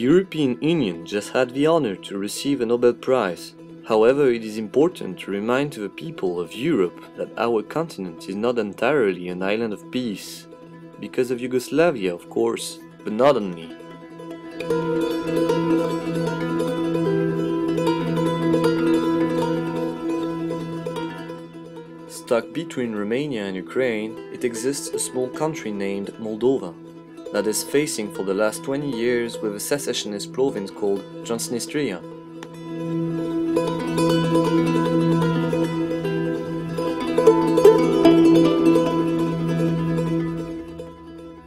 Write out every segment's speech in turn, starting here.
European Union just had the honor to receive a Nobel Prize. However, it is important to remind to the people of Europe that our continent is not entirely an island of peace. Because of Yugoslavia, of course, but not only. Stuck between Romania and Ukraine, it exists a small country named Moldova that is facing for the last 20 years with a secessionist province called Transnistria.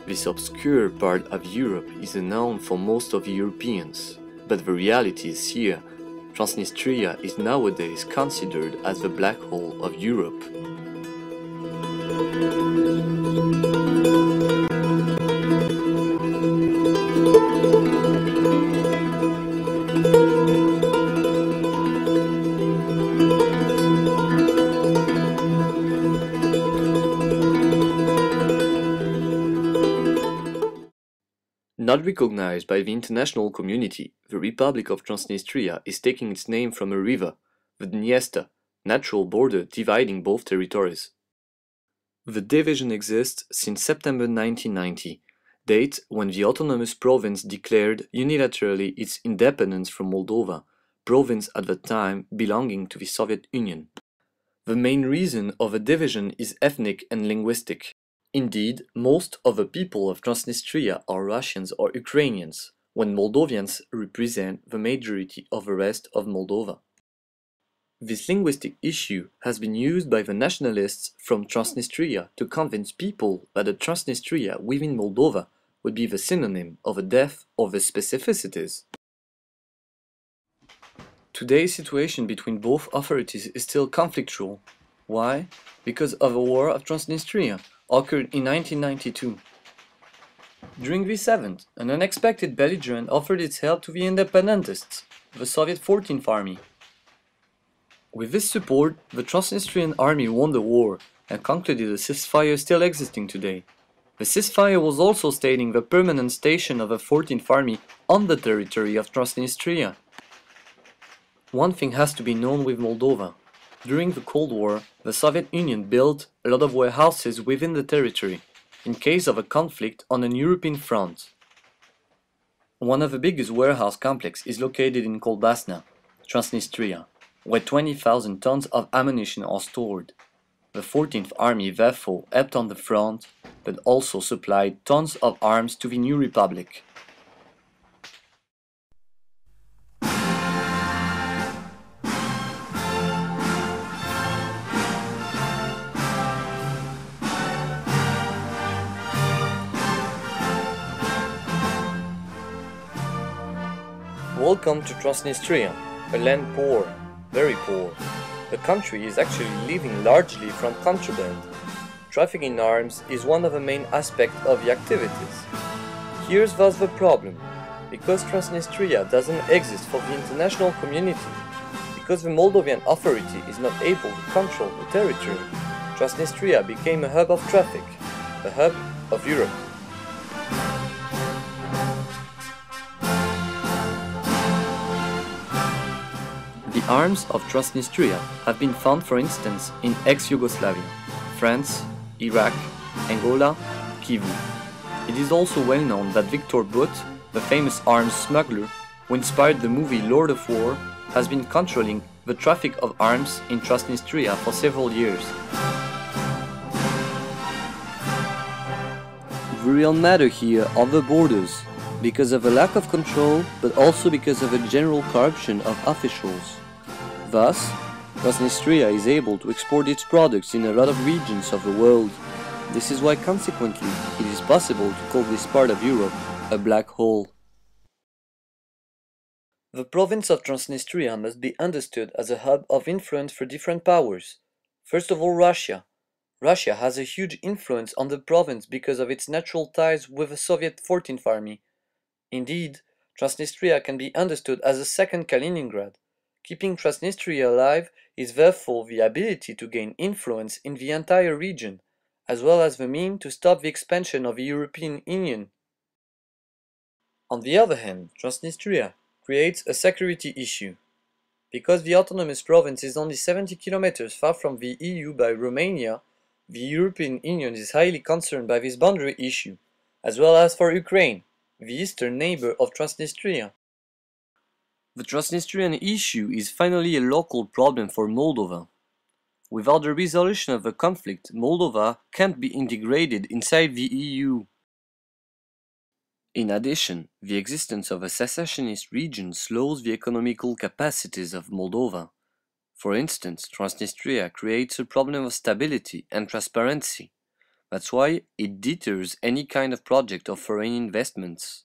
This obscure part of Europe is unknown for most of the Europeans, but the reality is here. Transnistria is nowadays considered as the black hole of Europe. Not recognized by the international community, the Republic of Transnistria is taking its name from a river, the Dniester, natural border dividing both territories. The division exists since September 1990, date when the autonomous province declared unilaterally its independence from Moldova, province at the time belonging to the Soviet Union. The main reason of the division is ethnic and linguistic. Indeed, most of the people of Transnistria are Russians or Ukrainians, when Moldovians represent the majority of the rest of Moldova. This linguistic issue has been used by the nationalists from Transnistria to convince people that a Transnistria within Moldova would be the synonym of a death of the specificities. Today's situation between both authorities is still conflictual. Why? Because of the War of Transnistria, occurred in 1992. During this event, an unexpected belligerent offered its help to the independentists, the Soviet 14th Army. With this support, the Transnistrian army won the war and concluded a ceasefire still existing today. The ceasefire was also stating the permanent station of the 14th Army on the territory of Transnistria. One thing has to be known with Moldova. During the Cold War, the Soviet Union built a lot of warehouses within the territory, in case of a conflict on an European front. One of the biggest warehouse complexes is located in Kolbasna, Transnistria, where 20,000 tons of ammunition are stored. The 14th Army therefore helped on the front, but also supplied tons of arms to the new republic. Welcome to Transnistria, a land poor, very poor. The country is actually living largely from contraband. Traffic in arms is one of the main aspects of the activities. Here's thus the problem. Because Transnistria doesn't exist for the international community, because the Moldovan authority is not able to control the territory, Transnistria became a hub of traffic, a hub of Europe. The arms of Transnistria have been found, for instance, in ex-Yugoslavia, France, Iraq, Angola, Kivu. It is also well known that Victor Butt, the famous arms smuggler who inspired the movie Lord of War, has been controlling the traffic of arms in Transnistria for several years. The real matter here are the borders, because of a lack of control, but also because of a general corruption of officials. Thus, Transnistria is able to export its products in a lot of regions of the world. This is why, consequently, it is possible to call this part of Europe a black hole. The province of Transnistria must be understood as a hub of influence for different powers. First of all, Russia. Russia has a huge influence on the province because of its natural ties with the Soviet 14th Army. Indeed, Transnistria can be understood as a second Kaliningrad. Keeping Transnistria alive is therefore the ability to gain influence in the entire region, as well as the means to stop the expansion of the European Union. On the other hand, Transnistria creates a security issue. Because the autonomous province is only 70 kilometers far from the EU by Romania, the European Union is highly concerned by this boundary issue, as well as for Ukraine, the eastern neighbor of Transnistria. The Transnistrian issue is finally a local problem for Moldova. Without the resolution of the conflict, Moldova can't be integrated inside the EU. In addition, the existence of a secessionist region slows the economical capacities of Moldova. For instance, Transnistria creates a problem of stability and transparency. That's why it deters any kind of project of foreign investments.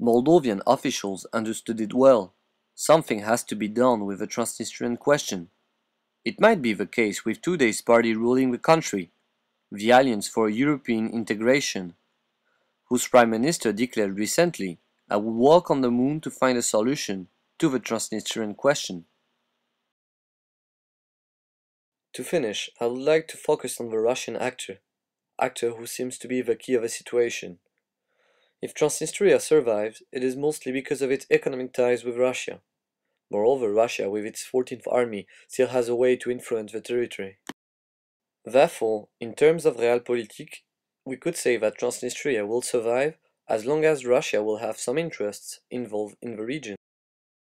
Moldovan officials understood it well. Something has to be done with the Transnistrian question. It might be the case with today's party ruling the country, the Alliance for European Integration, whose Prime Minister declared recently, "I will walk on the moon to find a solution to the Transnistrian question." To finish, I would like to focus on the Russian actor who seems to be the key of the situation. If Transnistria survives, it is mostly because of its economic ties with Russia. Moreover, Russia, with its 14th Army, still has a way to influence the territory. Therefore, in terms of realpolitik, we could say that Transnistria will survive as long as Russia will have some interests involved in the region.